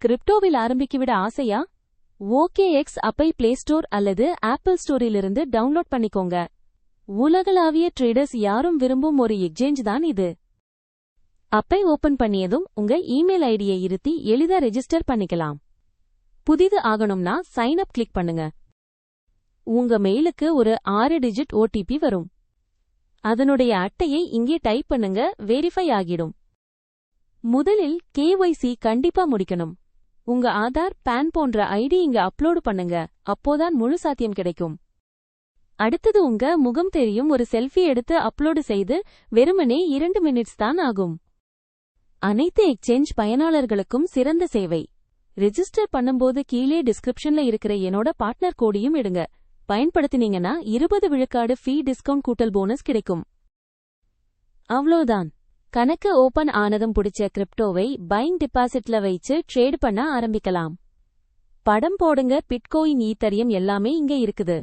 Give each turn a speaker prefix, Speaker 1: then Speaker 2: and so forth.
Speaker 1: கிரிப்டோவில் ஆரம்பிக்கிவிட ஆசையா? OKX அப்பை play store அல்லது apple ஸ்டோரிலிருந்து download பண்ணிக்கோங்க. உலகளாவிய ட்ரேடர்ஸ் யாரும் விரும்பும் ஒரு எக்ஸ்சேஞ்ச் தான் இது. அப்பை ஓபன் பண்ணியதும் உங்க இமெயில் ஐடியை இருத்தி எளிதா ரெஜிஸ்டர் பண்ணிக்கலாம். புதிது ஆகணும்னா சைன் அப் கிளிக் பண்ணுங்க. உங்க மெயிலுக்கு ஒரு 6 டிஜிட் OTP வரும். அதனுடைய அட்டையை இங்கே டைப் பண்ணுங்க, வெரிஃபை ஆகிடும். முதலில் KYC கண்டிப்பா முடிக்கணும். உங்க ஆதார், பான் போன்ற ஐடி இங்க அப்லோடு பண்ணுங்க, அப்போதான் முழு சாத்தியம் கிடைக்கும். அடுத்தது உங்க முகம் தெரியும் ஒரு செல்ஃபி எடுத்து அப்லோடு செய்து வெறுமனே 2 மினிட்ஸ் தான் ஆகும். அனைத்து எக்ஸ்சேஞ்ச் பயனாளர்களுக்கும் சிறந்த சேவை. ரெஜிஸ்டர் பண்ணும்போது கீழே டிஸ்கிரிப்ஷன்ல இருக்கிற என்னோட பார்ட்னர் கோடையும் எடுங்க. பயன்படுத்தினீங்கன்னா 20 விழுக்காடு ஃபீ டிஸ்கவுண்ட் கூட்டல் போனஸ் கிடைக்கும். அவ்வளோதான். கணக்கு ஓபன் ஆனதும் பிடிச்ச கிரிப்டோவை பையிங் டெபாசிட்ல வைச்சு ட்ரேட் பண்ண ஆரம்பிக்கலாம். படம் போடுங்க, பிட்கோயின், ஈத்தரியம் எல்லாமே இங்க இருக்குது.